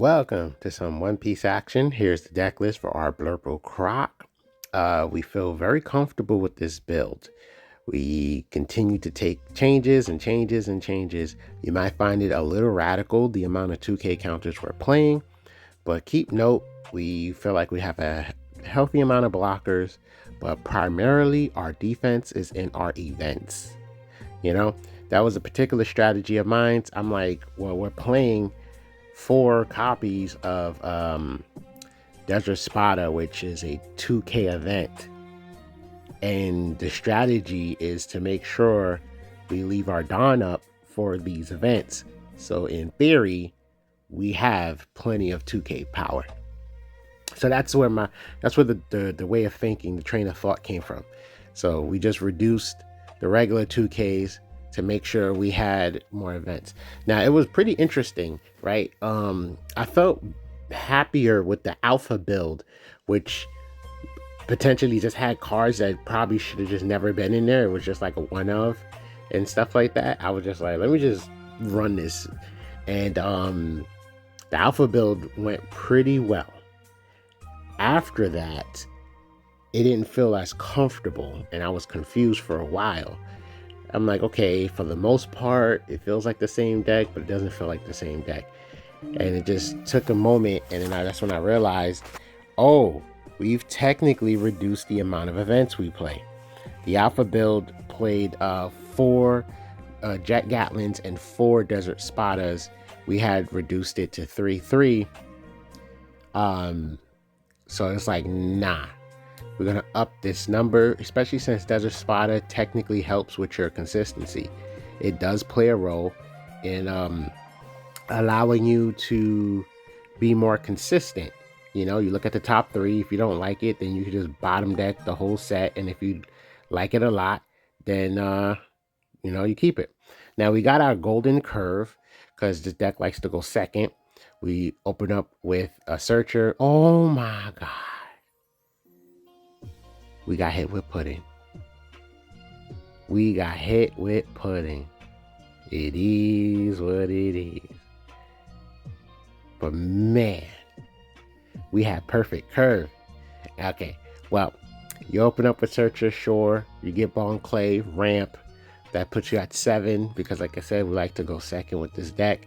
Welcome to some One Piece action. Here's the deck list for our Blurple Croc. We feel very comfortable with this build. We continue to take changes and changes and changes. You might find it a little radical, the amount of 2K counters we're playing, but keep note, we feel like we have a healthy amount of blockers, but primarily our defense is in our events. You know, that was a particular strategy of mine. I'm like, well, we're playing 4 copies of Desert Spada, which is a 2K event. And the strategy is to make sure we leave our Dawn up for these events. So in theory, we have plenty of 2K power. So that's where the way of thinking, the train of thought came from. So we just reduced the regular 2Ks to make sure we had more events. Now it was pretty interesting, right? I felt happier with the alpha build, which potentially just had cards that probably should have just never been in there. It was just like a one of and stuff like that. I was just like, let me just run this. And the alpha build went pretty well. After that, it didn't feel as comfortable and I was confused for a while. I'm like, okay, for the most part, it feels like the same deck, but it doesn't feel like the same deck. And it just took a moment, and then that's when I realized, oh, we've technically reduced the amount of events we play. The alpha build played 4 Jet Gatlins and 4 Desert Spadas. We had reduced it to 3-3. So it's like, nah. We're going to up this number, especially since Desert Spada technically helps with your consistency. It does play a role in allowing you to be more consistent. You know, you look at the top 3. If you don't like it, then you can just bottom deck the whole set. And if you like it a lot, then, you keep it. Now, we got our golden curve because this deck likes to go second. We open up with a searcher. Oh, my God. We got hit with pudding. We got hit with pudding. It is what it is. But man, we had perfect curve. Okay, well, you open up with Searcher, sure. You get Bon Clay, ramp. That puts you at 7 because, like I said, we like to go second with this deck.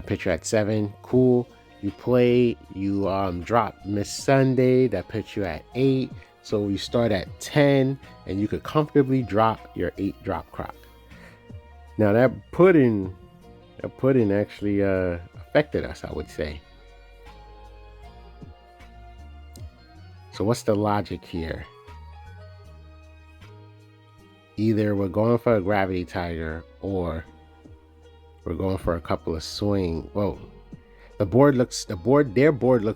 Put you at 7, cool. You play, you drop Miss Sunday. That puts you at 8. So you start at 10 and you could comfortably drop your 8 drop Croc. Now that pudding actually affected us, I would say. So what's the logic here? Either we're going for a Gravity Tiger or we're going for a couple of swing. Whoa. Their board looks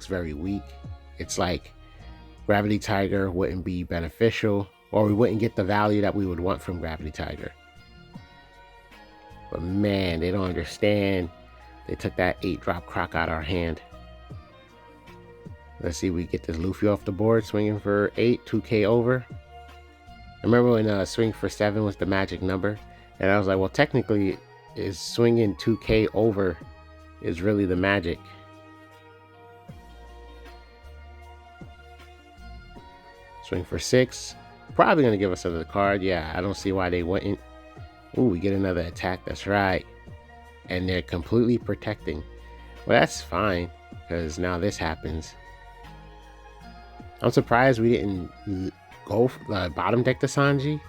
very weak. It's like Gravity Tiger wouldn't be beneficial, or we wouldn't get the value that we would want from Gravity Tiger. But man, they don't understand. They took that 8 drop Croc out of our hand. Let's see, we get this Luffy off the board, swinging for 8, 2K over. I remember when swing for 7 was the magic number, and I was like, well, technically, is swinging 2K over is really the magic. Swing for 6. Probably going to give us another card. Yeah, I don't see why they wouldn't. Ooh, we get another attack. That's right. And they're completely protecting. Well, that's fine, because now this happens. I'm surprised we didn't go bottom deck the Sanji.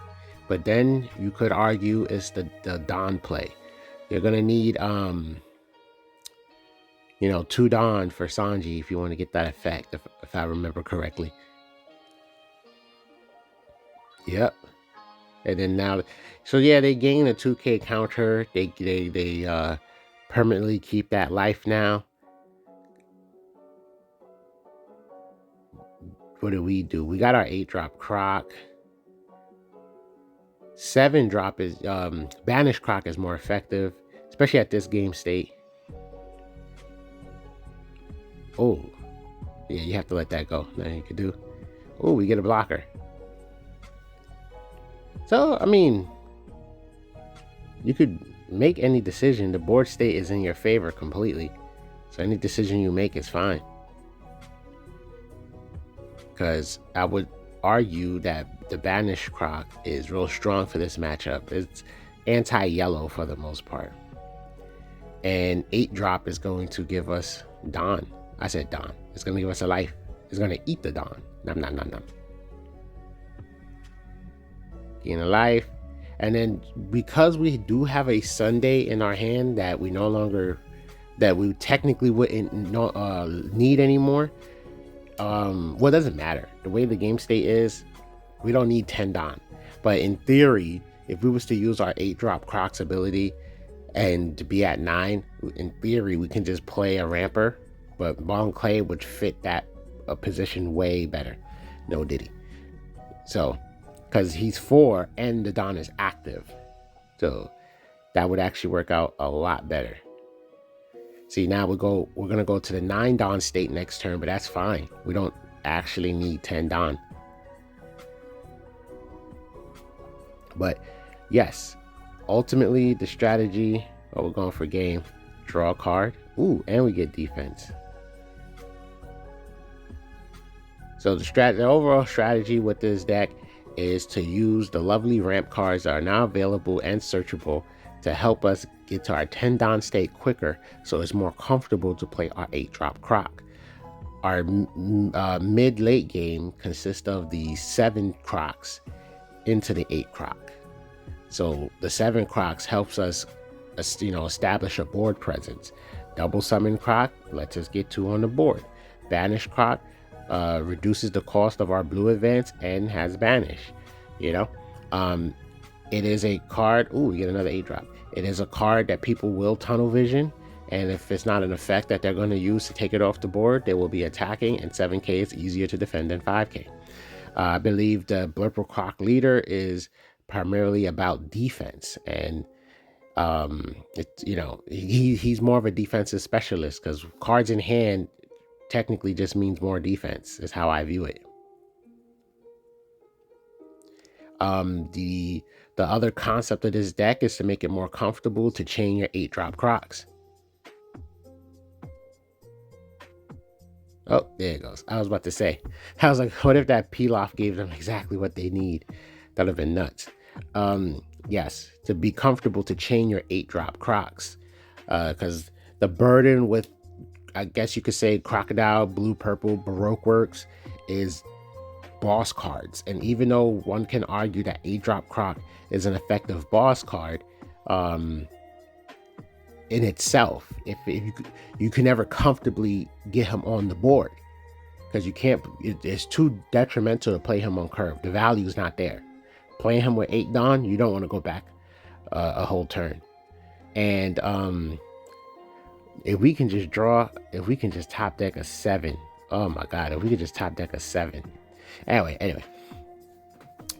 But then you could argue it's the Dawn play. You're going to need, 2 Dawn for Sanji if you want to get that effect, if I remember correctly. Yep. And then now, so yeah, they gain a 2K counter. They permanently keep that life now. What do? We got our 8 drop Croc. 7 drop is Banish Croc is more effective, especially at this game state. Oh, yeah, you have to let that go. Nothing you can do. Oh, we get a blocker. So, I mean, you could make any decision. The board state is in your favor completely. So any decision you make is fine. Because I would argue that the Banish Croc is real strong for this matchup. It's anti-yellow for the most part. And 8-drop is going to give us Dawn. I said Dawn. It's going to give us a life. It's going to eat the Dawn. Nom, nom, nom, nom. Gain a life. And then because we do have a Sunday in our hand that we no longer, that we technically wouldn't need anymore, well, it doesn't matter. The way the game state is, we don't need 10 Dawn. But in theory, if we was to use our 8-drop Croc's ability and to be at 9, in theory, we can just play a ramper. But Bon Clay would fit that position way better. No diddy. So, because he's 4 and the Dawn is active. So that would actually work out a lot better. See, now we're gonna go to the 9 Dawn state next turn, but that's fine. We don't actually need 10 Dawn. But yes, ultimately the strategy, we're going for game. Draw a card. Ooh, and we get defense. So the overall strategy with this deck is to use the lovely ramp cards that are now available and searchable to help us get to our 10 Dawn state quicker, so it's more comfortable to play our 8-drop Croc. Our mid-late game consists of the 7 Crocs into the 8 Croc. So the 7 Crocs helps us, establish a board presence. Double Summon Croc lets us get 2 on the board. Banish Croc reduces the cost of our blue advance and has Banish. It is a card. Ooh, we get another 8-drop. It is a card that people will tunnel vision, and if it's not an effect that they're going to use to take it off the board, they will be attacking, and 7k is easier to defend than 5k. I believe the Blurple Croc leader is primarily about defense, and he's more of a defensive specialist because cards in hand technically just means more defense, is how I view it. The other concept of this deck is to make it more comfortable to chain your 8-drop Crocs. Oh, there it goes. I was about to say, I was like, what if that Pilaf gave them exactly what they need? That would have been nuts. Yes, to be comfortable to chain your 8-drop Crocs, because the burden with, I guess you could say, Crocodile, Blue, Purple, Baroque Works is boss cards. And even though one can argue that 8-drop Croc is an effective boss card in itself, if you can never comfortably get him on the board, because you can't, it's too detrimental to play him on curve. The value is not there. Playing him with 8 Dawn, you don't want to go back a whole turn. And if we can just top deck a 7, oh my god, if we could just top deck a 7. Anyway,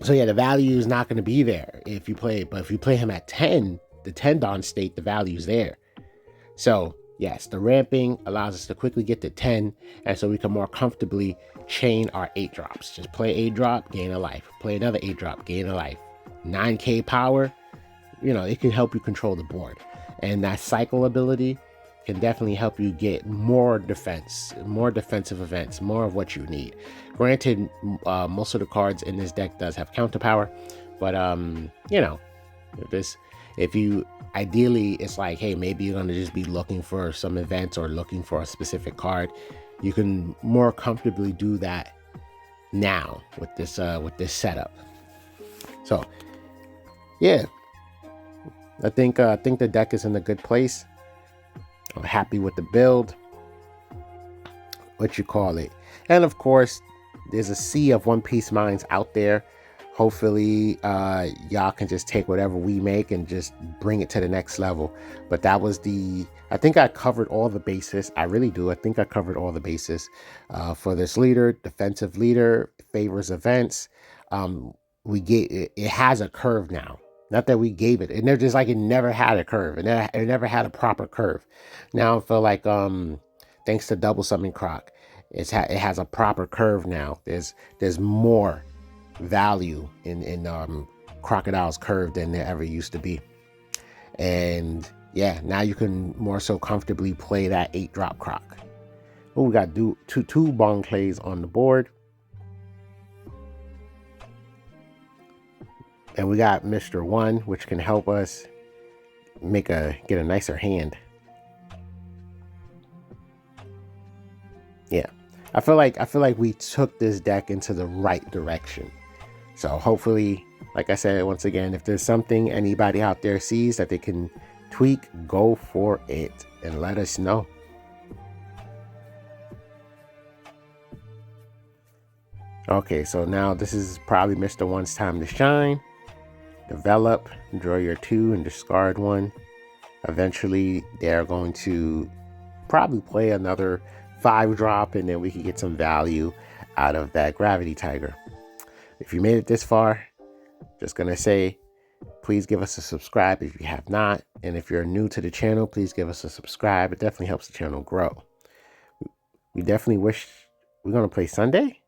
so yeah, the value is not going to be there if you play, but if you play him at 10, the 10 Dawn state, the value is there. So yes, the ramping allows us to quickly get to 10, and so we can more comfortably chain our 8-drops. Just play 8-drop, gain a life. Play another 8-drop, gain a life. 9k power, it can help you control the board. And that cycle ability can definitely help you get more defense, more defensive events, more of what you need. Granted, most of the cards in this deck does have counter power, but if you ideally, it's like, hey, maybe you're gonna just be looking for some events or looking for a specific card, you can more comfortably do that now with this setup. So yeah, I think the deck is in a good place. I'm happy with the build, and of course there's a sea of One Piece minds out there. Hopefully y'all can just take whatever we make and just bring it to the next level. But that was I think I covered all the bases. I really do. I think I covered all the bases for this leader. Defensive leader, favors events. It has a curve now. Not that we gave it. And they're just like, it never had a curve. It never had a proper curve. Now I feel like thanks to Double Summon Croc, it has a proper curve now. There's more value in Crocodile's curve than there ever used to be. And yeah, now you can more so comfortably play that 8-drop Croc. Oh, we got two Bon Clays on the board. And we got Mr. 1, which can help us get a nicer hand. Yeah. I feel like we took this deck into the right direction. So hopefully, like I said, once again, if there's something anybody out there sees that they can tweak, go for it and let us know. Okay, so now this is probably Mr. 1's time to shine. Develop, draw your 2 and discard 1. Eventually, they're going to probably play another 5-drop, and then we can get some value out of that Gravity Tiger. If you made it this far, just gonna say, please give us a subscribe if you have not. And if you're new to the channel, please give us a subscribe. It definitely helps the channel grow. We definitely wish we're gonna play Sunday.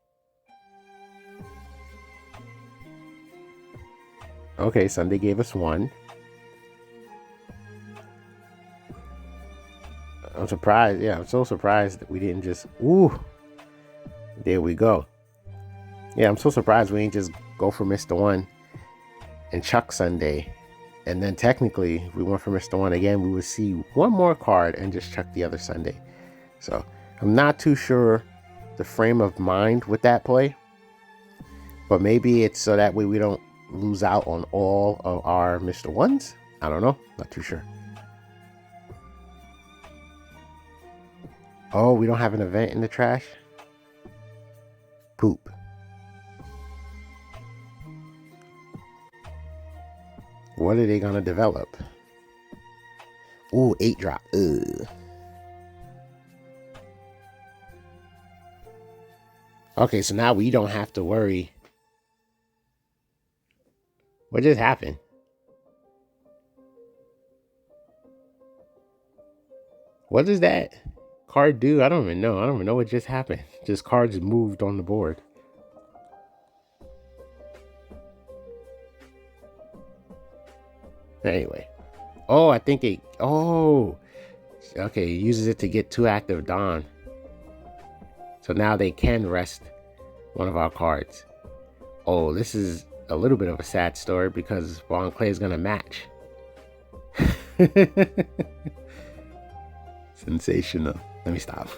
Okay, Sunday gave us 1. I'm surprised. Yeah, I'm so surprised that we didn't just... Ooh, there we go. Yeah, I'm so surprised we didn't just go for Mr. 1 and chuck Sunday. And then technically, if we went for Mr. 1 again, we would see one more card and just chuck the other Sunday. So I'm not too sure the frame of mind with that play. But maybe it's so that way we don't lose out on all of our Mr. 1s. I don't know. Not too sure. Oh, we don't have an event in the trash? Poop. What are they gonna develop? Ooh, 8-drop. Ugh. Okay, so now we don't have to worry. What just happened? What does that card do? I don't even know. I don't even know what just happened. Just cards moved on the board. Anyway. Oh, I think it... Oh. Okay, it uses it to get 2 active Dawn. So now they can rest one of our cards. Oh, this is a little bit of a sad story because Bon Clay is going to match. Sensational. Let me stop.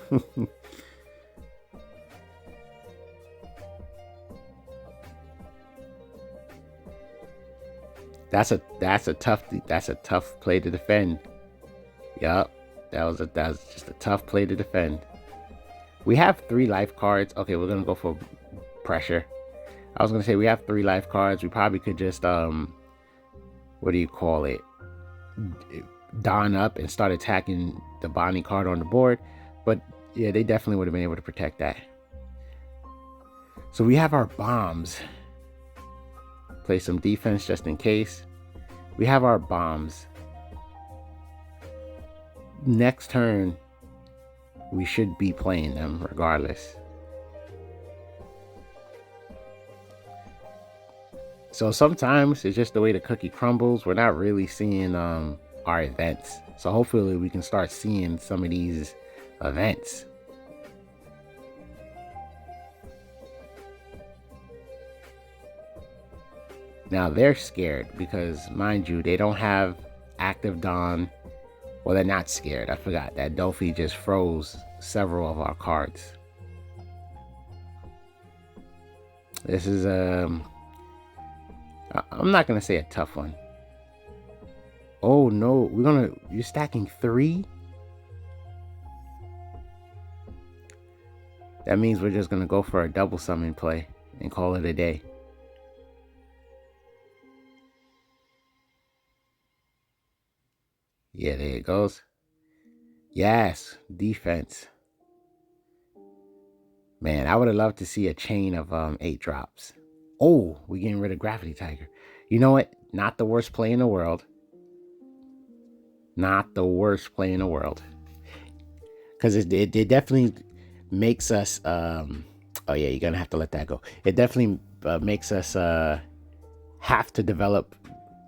That's a tough play to defend. Yup. That was just a tough play to defend. We have 3 life cards. Okay, we're gonna go for pressure. I was gonna say we have 3 life cards. We probably could just what do you call it? Don up and start attacking the Bonnie card on the board. But yeah, they definitely would have been able to protect that. So we have our bombs. Play some defense just in case. We have our bombs. Next turn, we should be playing them regardless. So sometimes it's just the way the cookie crumbles. We're not really seeing our events. So hopefully we can start seeing some of these events. Now they're scared because, mind you, they don't have active Dawn. Well, they're not scared. I forgot that Dolphy just froze several of our cards. This is I'm not gonna say a tough one. Oh no, you're stacking 3? That means we're just gonna go for a double summon play and call it a day. Yeah, there it goes. Yes, defense. Man, I would have loved to see a chain of 8 drops. Oh, we're getting rid of Gravity Tiger. You know what? Not the worst play in the world. Not the worst play in the world. Because it definitely makes us... oh yeah, you're going to have to let that go. It definitely makes us have to develop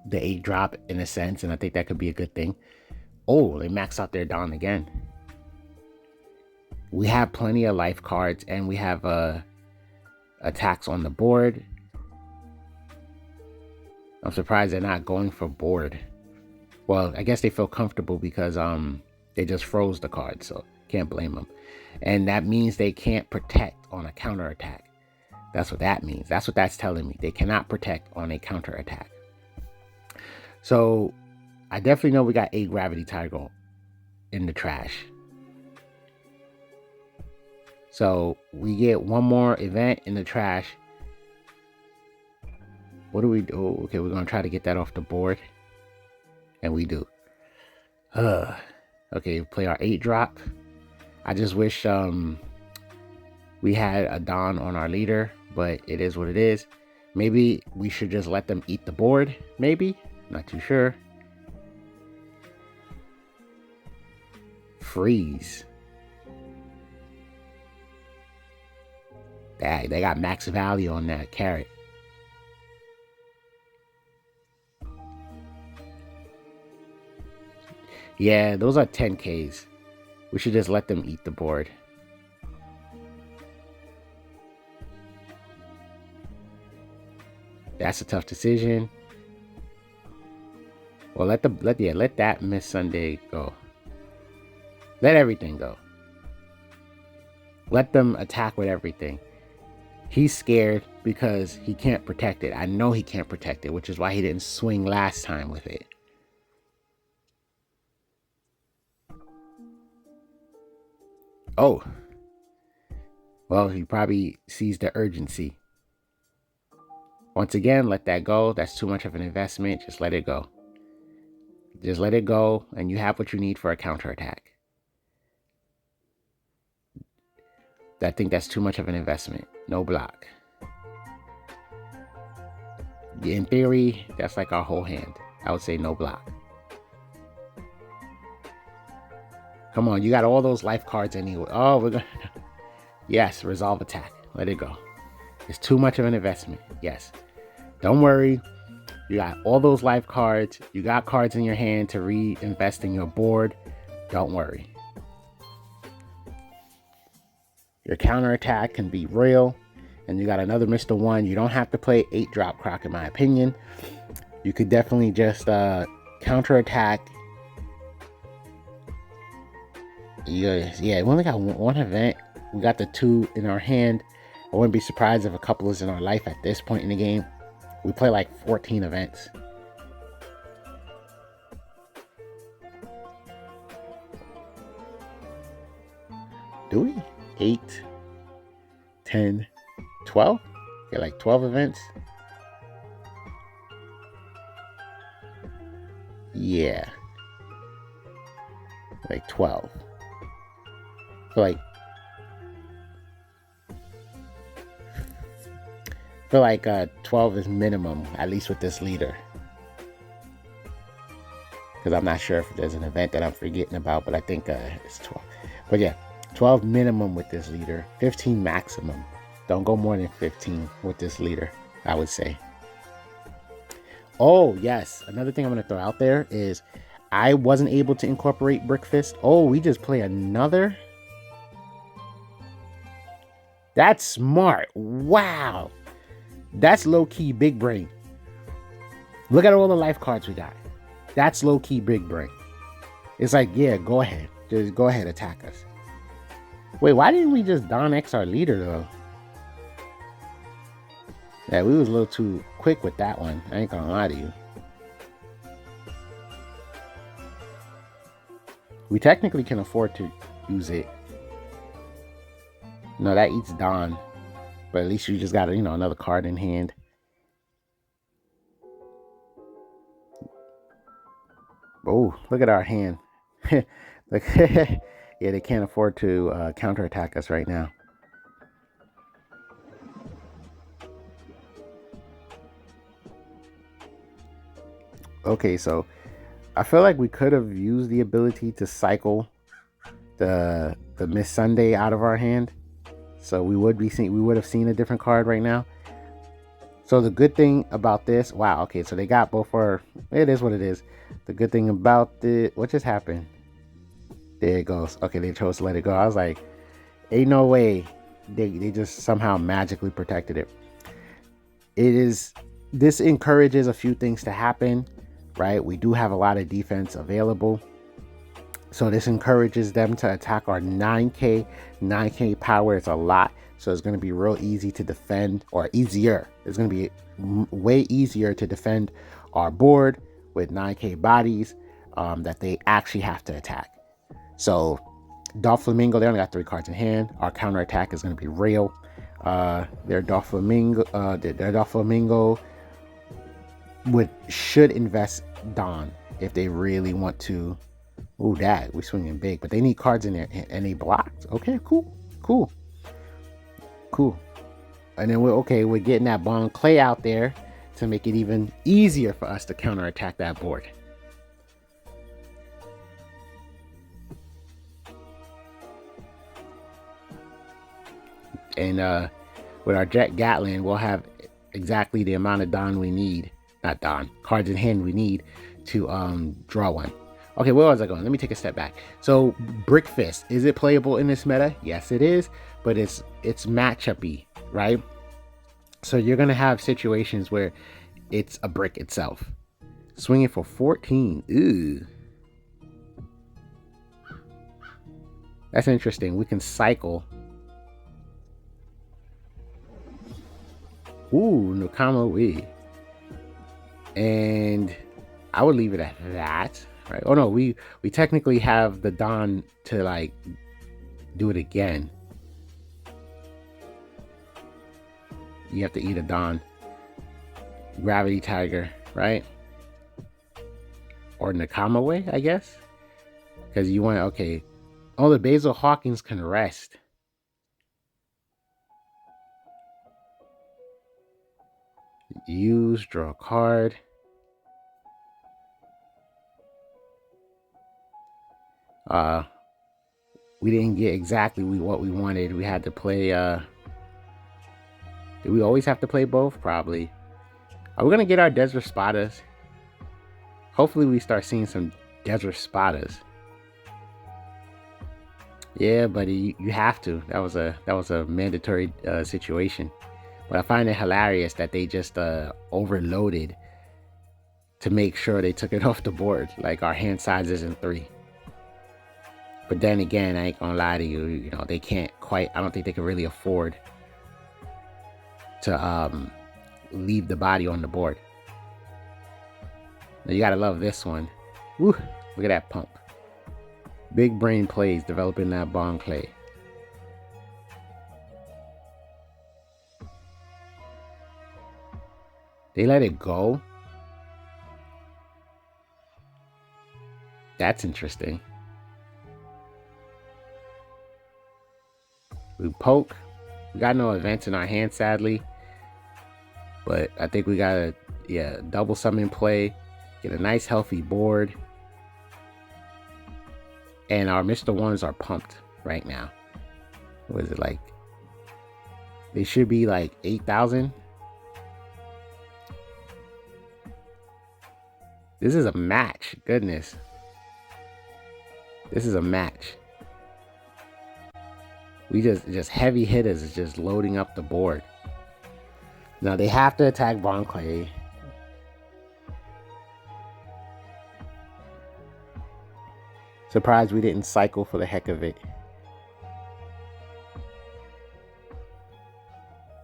the 8 drop in a sense. And I think that could be a good thing. Oh, they maxed out their Don again. We have plenty of life cards, and we have attacks on the board. I'm surprised they're not going for board. Well, I guess they feel comfortable because they just froze the card, so can't blame them. And that means they can't protect on a counterattack. That's what that means. That's what that's telling me. They cannot protect on a counterattack. So I definitely know we got a Gravity Tiger in the trash. So we get one more event in the trash. What do we do? Okay, we're going to try to get that off the board. And we do. Okay, play our 8-drop. I just wish we had a Don on our leader, but it is what it is. Maybe we should just let them eat the board. Maybe. Not too sure. Freeze. They got max value on that carrot. Yeah, those are 10Ks. We should just let them eat the board. That's a tough decision. Well, let that Miss Sunday go. Let everything go. Let them attack with everything. He's scared because he can't protect it. I know he can't protect it, which is why he didn't swing last time with it. Oh. Well, he probably sees the urgency. Once again, let that go. That's too much of an investment. Just let it go. Just let it go, and you have what you need for a counterattack. I think that's too much of an investment. No block. In theory, that's like our whole hand. I would say no block. Come on, you got all those life cards anyway. Oh, we're gonna... Yes, resolve attack. Let it go. It's too much of an investment. Yes. Don't worry. You got all those life cards. You got cards in your hand to reinvest in your board. Don't worry. Your counterattack can be real. And you got another Mr. 1. You don't have to play 8-drop Croc, in my opinion. You could definitely just counterattack. Yeah, we only got one event. We got the 2 in our hand. I wouldn't be surprised if a couple is in our life at this point in the game. We play like 14 events. Do we? 8, 10, 12? Yeah, like 12 events. Yeah. Like 12. So like... I feel like 12 is minimum, at least with this leader. Because I'm not sure if there's an event that I'm forgetting about, but I think it's 12. But yeah, 12 minimum with this leader, 15 maximum. Don't go more than 15 with this leader, I would say. Oh, yes. Another thing I'm going to throw out there is I wasn't able to incorporate Brickfist. Oh, we just play another? That's smart. Wow. That's low-key big brain. Look at all the life cards we got. That's low-key big brain. It's like, yeah, go ahead. Just go ahead, attack us. Wait, why didn't we just Don X our leader, though? Yeah, we was a little too quick with that one. I ain't gonna lie to you. We technically can afford to use it. No, that eats Don. But at least you just got, another card in hand. Oh, look at our hand. Look, yeah, they can't afford to counterattack us right now. Okay, so I feel like we could have used the ability to cycle the Miss Sunday out of our hand. So we would have seen a different card right now. So the good thing about this, wow, okay, so they got both for, it is what it is. The good thing about the, what just happened? There it goes. Okay, they chose to let it go. I was like, ain't no way they just somehow magically protected it. This encourages a few things to happen, right? We do have a lot of defense available. So this encourages them to attack our 9K power. It's a lot. So it's going to be real easy to defend, or easier. It's going to be way easier to defend our board with 9K bodies that they actually have to attack. So Doflamingo, they only got 3 cards in hand. Our counterattack is going to be real. Their Doflamingo should invest Don if they really want to. Ooh, that we're swinging big, but they need cards in there, and they blocked. Okay, cool. And then we're getting that Bond Clay out there to make it even easier for us to counterattack that board. And with our Jet Gatling, we'll have exactly the amount of cards in hand we need to draw one. Okay, where was I going? Let me take a step back. So Brick Fist, is it playable in this meta? Yes, it is, but it's matchup-y, right? So you're gonna have situations where it's a brick itself. Swinging for 14. Ooh. That's interesting. We can cycle. Ooh, Nukama we. And I would leave it at that. Right? Oh no, we technically have the Don to like do it again. You have to eat a Don. Gravity Tiger, right? Or Nakama way, I guess. Because you want, okay. Oh, the Basil Hawkins can rest. Use, draw a card. We didn't get exactly what we wanted. We had to play, did we always have to play both? Probably. Are we gonna get our Desert Spadas? Hopefully we start seeing some Desert Spadas. Yeah, buddy, you have to. That was a mandatory situation. But I find it hilarious that they just overloaded to make sure they took it off the board. Like our hand size isn't 3. But then again, I ain't gonna lie to you. You know, they can't quite. I don't think they can really afford to leave the body on the board. Now you gotta love this one. Woo! Look at that pump. Big brain plays developing that Bond Clay. They let it go. That's interesting. We poke. We got no events in our hand, sadly. But I think we gotta, double summon play. Get a nice healthy board. And our Mr. Ones are pumped right now. What is it like? They should be like 8,000. This is a match. Goodness. This is a match. We just heavy hitters is just loading up the board. Now they have to attack Bond Clay. Surprised we didn't cycle for the heck of it.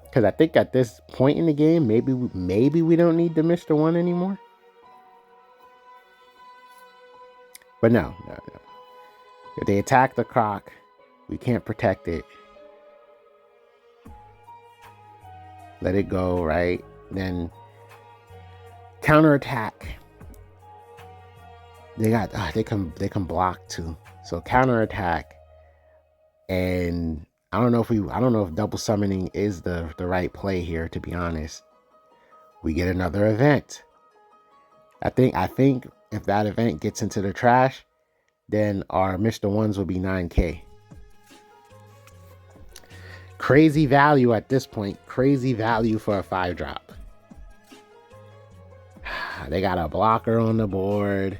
Because I think at this point in the game, maybe we don't need the Mr. One anymore. But no. If they attack the Croc, we can't protect it. Let it go, right? Then counterattack. They can block too. So counterattack, and I don't know if double summoning is the right play here, to be honest. We get another event. I think if that event gets into the trash, then our Mr. Ones will be 9K. Crazy value at this point. Crazy value for a 5-drop. They got a blocker on the board.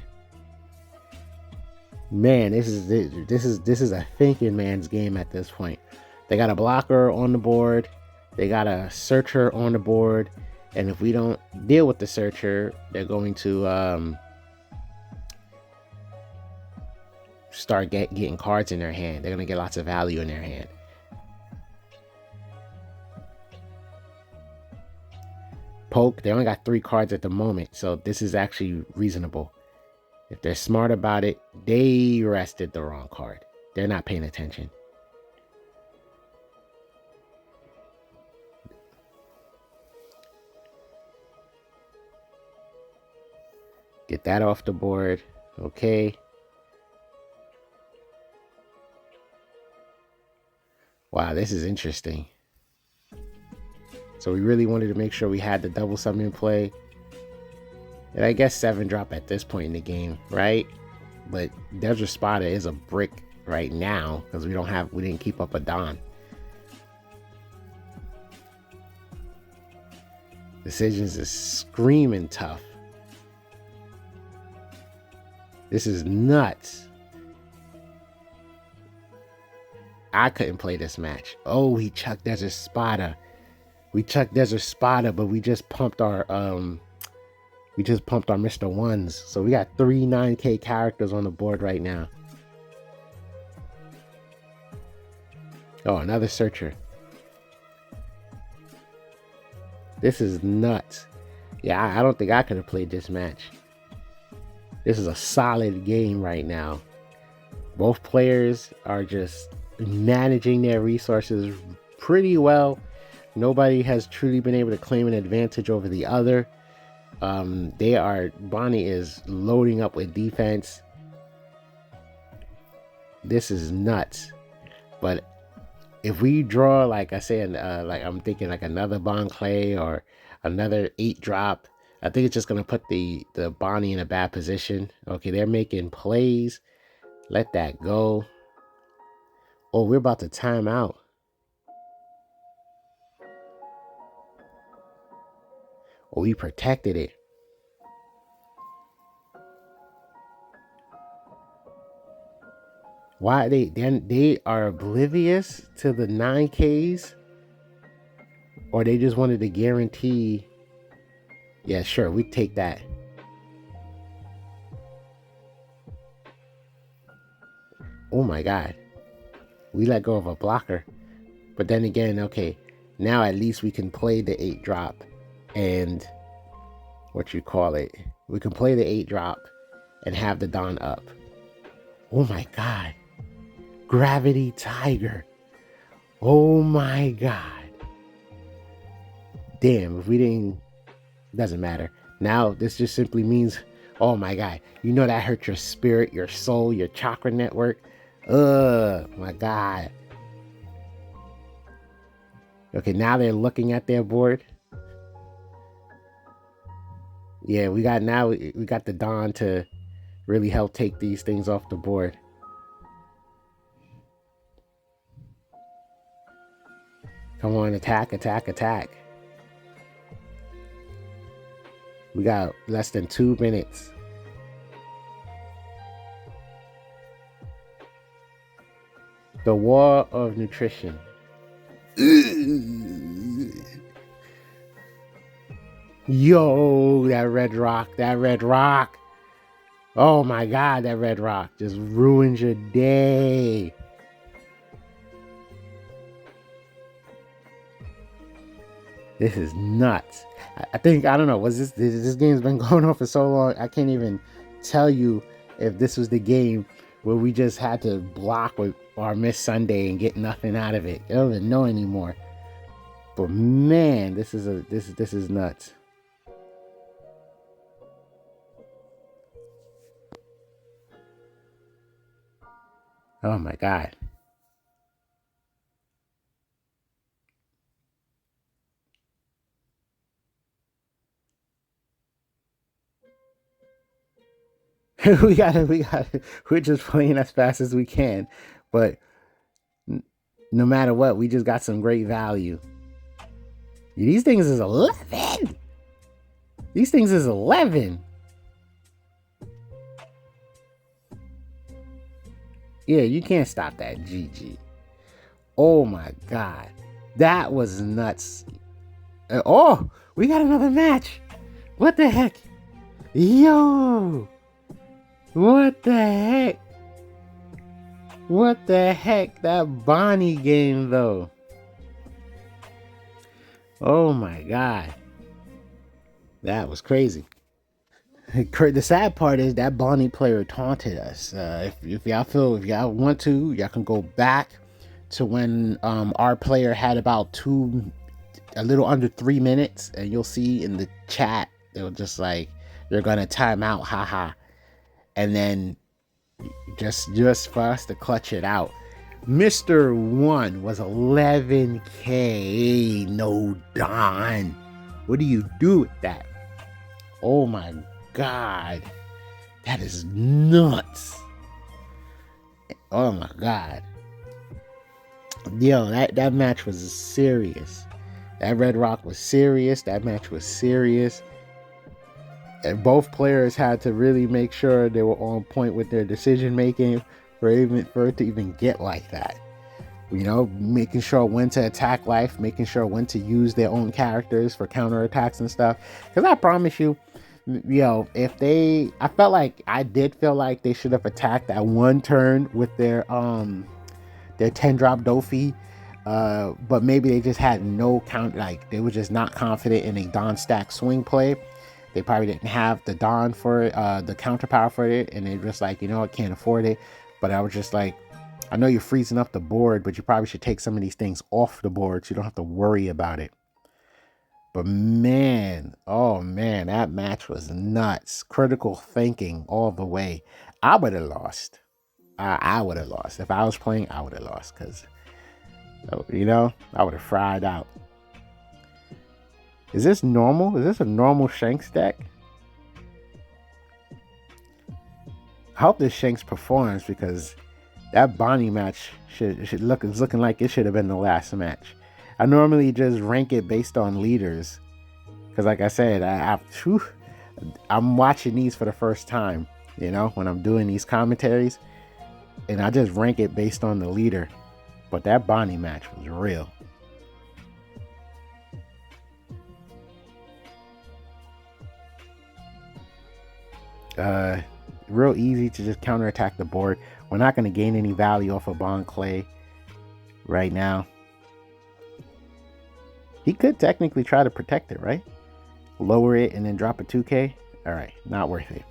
Man, this is a thinking man's game at this point. They got a blocker on the board. They got a searcher on the board. And if we don't deal with the searcher, they're going to start getting cards in their hand. They're going to get lots of value in their hand. Poke, they only got 3 cards at the moment, so this is actually reasonable. If they're smart about it, they rested the wrong card. They're not paying attention. Get that off the board. Okay. Wow, this is interesting. So we really wanted to make sure we had the double summon in play. And I guess 7-drop at this point in the game, right? But Desert Spada is a brick right now because we didn't keep up a Don. Decisions is screaming tough. This is nuts. I couldn't play this match. Oh, he chucked Desert Spada. We chucked Desert Spada, but we just pumped our Mr. Ones. So we got 3 9K characters on the board right now. Oh, another searcher. This is nuts. Yeah, I don't think I could have played this match. This is a solid game right now. Both players are just managing their resources pretty well. Nobody has truly been able to claim an advantage over the other. Bonnie is loading up with defense. This is nuts. But if we draw, like I said, like I'm thinking like another Bon Clay or another 8-drop, I think it's just going to put the Bonnie in a bad position. Okay, they're making plays. Let that go. Oh, we're about to time out. Oh, we protected it. Why they are oblivious to the 9Ks? Or they just wanted to guarantee. Yeah, sure, we take that. Oh my god. We let go of a blocker. But then again, okay, now at least we can play the 8-drop and we can play the 8-drop and have the Don up. Oh my god. Gravity Tiger. Oh my god. Damn, if we didn't, doesn't matter. Now this just simply means, oh my god, you know that hurt your spirit, your soul, your chakra network. My god. Okay, now they're looking at their board. Yeah, we got the Don to really help take these things off the board. Come on, attack, attack, attack. We got less than 2 minutes. The War of Nutrition. Yo, that red rock. Oh my god, that red rock just ruins your day. This is nuts. I don't know, this game's been going on for so long, I can't even tell you if this was the game where we just had to block with our Miss Sunday and get nothing out of it. I don't even know anymore. But man, this is nuts. Oh my god. we got it. We're just playing as fast as we can. But no matter what, we just got some great value. These things is 11. These things is 11. Yeah, you can't stop that. GG. Oh my God. That was nuts. Oh, we got another match. What the heck? Yo. What the heck? What the heck? That Bonnie game though. Oh my God. That was crazy. The sad part is that Bonnie player taunted us. If y'all want to, y'all can go back to when our player had about a little under 3 minutes, and you'll see in the chat it was just like, you're gonna time out, haha. And then just for us to clutch it out. Mr. 1 was 11K. No Don. What do you do with that? Oh my God. That is nuts. Oh my God. Yo, that match was serious. That Red Rock was serious. That match was serious. And both players had to really make sure they were on point with their decision making for it to even get like that. You know, making sure when to attack life, making sure when to use their own characters for counterattacks and stuff. Because I promise you, I did feel like they should have attacked that one turn with their 10-drop Dofi. But maybe they just had no count, like they were just not confident in a Dawn stack swing play. They probably didn't have the Dawn for it, the counter power for it, and they're just like, I can't afford it. But I was just like, I know you're freezing up the board, but you probably should take some of these things off the board so you don't have to worry about it. But man, oh man, that match was nuts. Critical thinking all the way. I would have lost. I would have lost. If I was playing, I would have lost because, I would have fried out. Is this normal? Is this a normal Shanks deck? I hope this Shanks performs because that Bonnie match is looking like it should have been the last match. I normally just rank it based on leaders because, like I said, I'm watching these for the first time. When I'm doing these commentaries, and I just rank it based on the leader. But that Bonnie match was real. Real easy to just counterattack the board. We're not going to gain any value off of Bon Clay right now. He could technically try to protect it, right? Lower it and then drop a 2K. All right, not worth it.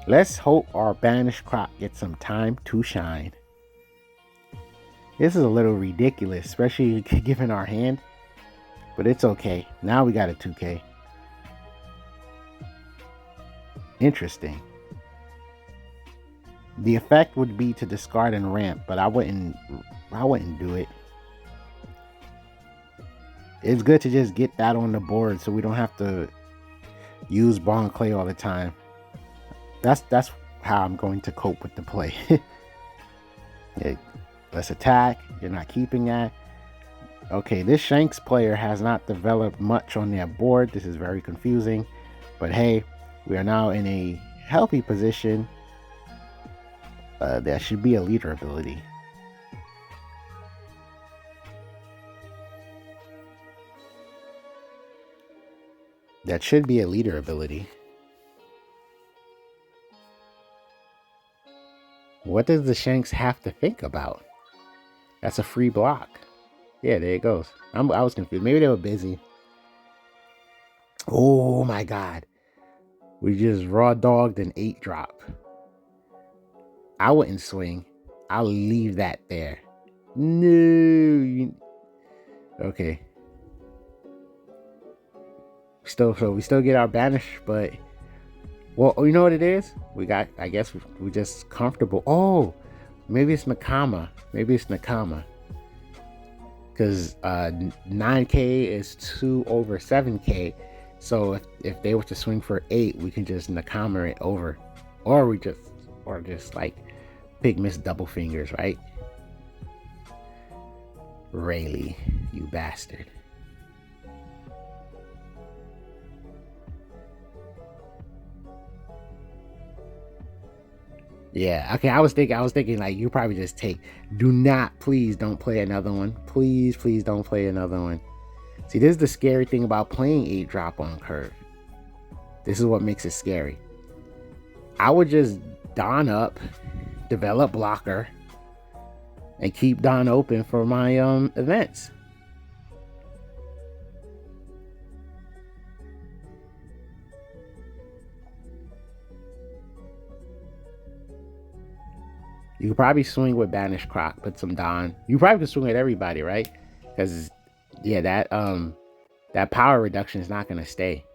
Let's hope our banished Croc gets some time to shine. This is a little ridiculous, especially given our hand. But it's okay. Now we got a 2K. Interesting. The effect would be to discard and ramp, but I wouldn't do it. It's good to just get that on the board so we don't have to use Bon Clay all the time. That's how I'm going to cope with the play. Let's attack. You're not keeping that. Okay, this Shanks player has not developed much on their board. This is very confusing. But hey, we are now in a healthy position. That should be a leader ability. That should be a leader ability. What does the Shanks have to think about? That's a free block. Yeah, there it goes. I was confused. Maybe they were busy. Oh my God. We just raw dogged an 8-drop. I wouldn't swing. I'll leave that there. No. Okay. We still get our banish, but well, you know what it is? I guess we just comfortable. Oh, maybe it's Nakama. Because 9K is 2 over 7K. So if they were to swing for 8, we can just Nakama it over. Or just like Big Miss Double Fingers, right? Rayleigh, you bastard. Yeah, okay, I was thinking like you probably just take. Do not, please don't play another one. Please, please don't play another one. See, this is the scary thing about playing 8-drop on curve. This is what makes it scary. I would just Don up, develop blocker, and keep Don open for my events. You could probably swing with Banish Croc, put some Don. You probably could swing with everybody, right? Because yeah, that power reduction is not gonna stay.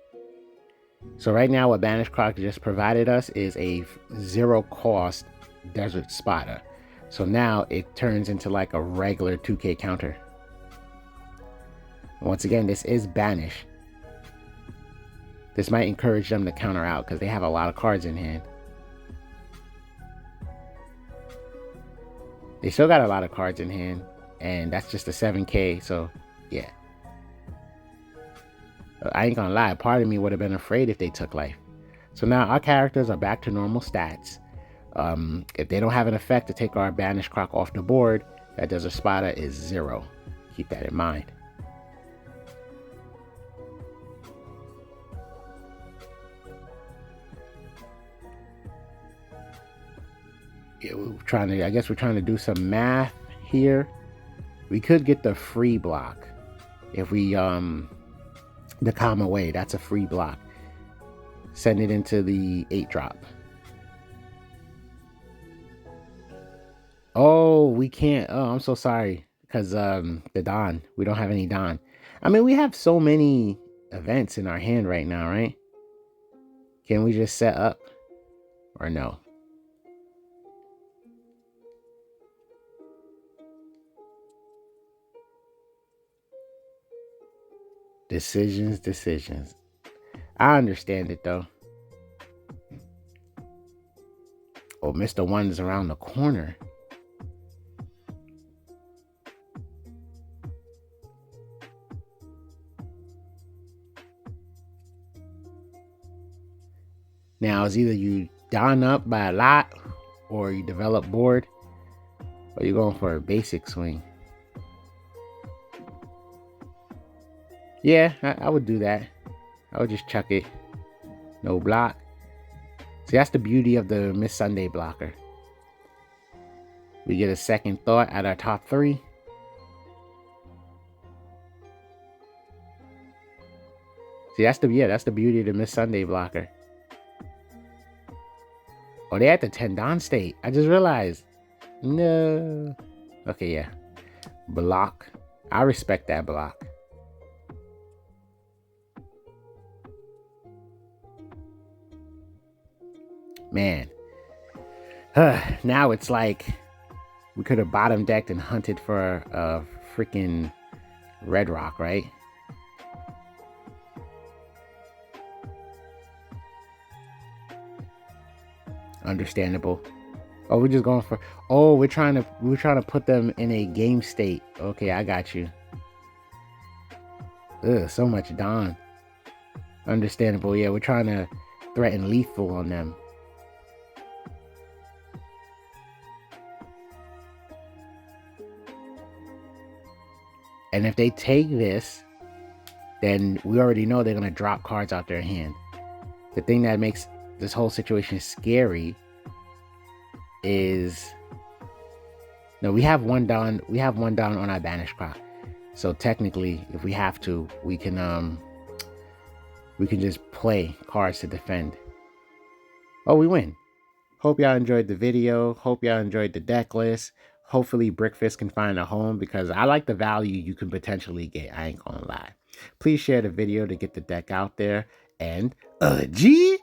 So right now, what Banish Croc just provided us is a 0 cost Desert Spotter. So now it turns into like a regular 2K counter. Once again, this is Banish. This might encourage them to counter out because they have a lot of cards in hand. They still got a lot of cards in hand, and that's just a 7K, so yeah. I ain't gonna lie, part of me would have been afraid if they took life. So now our characters are back to normal stats. If they don't have an effect to take our Banish Croc off the board, that Desert Spotter is 0. Keep that in mind. Yeah, I guess we're trying to do some math here. We could get the free block if we the common way. That's a free block. Send it into the 8-drop. Oh, we can't. Oh, I'm so sorry. Because the Don. We don't have any Don. I mean, we have so many events in our hand right now, right? Can we just set up? Or no? Decisions. I understand it though. Oh, Mr. One is around the corner. Now, it's either you Don up by a lot or you develop board, or you're going for a basic swing. Yeah, I would do that. I would just chuck it. No block. See, that's the beauty of the Miss Sunday blocker. We get a second thought at our top 3. See, that's the beauty of the Miss Sunday blocker. Oh, they at the 10 Don state. I just realized. No. Okay, yeah. Block. I respect that block. Man. Now it's like we could have bottom decked and hunted for a freaking red rock, right? Understandable. Oh, we're just going for. Oh, we're trying to put them in a game state. Okay, I got you. Ugh, so much Don. Understandable. Yeah, we're trying to threaten lethal on them. And if they take this, then we already know they're going to drop cards out their hand. The thing that makes this whole situation scary is... No, we have one down. We have one down on our Banish Croc. So technically, if we have to, we can just play cards to defend. Oh, we win. Hope y'all enjoyed the video. Hope y'all enjoyed the deck list. Hopefully Brickfist can find a home because I like the value you can potentially get. I ain't gonna lie. Please share the video to get the deck out there. And G.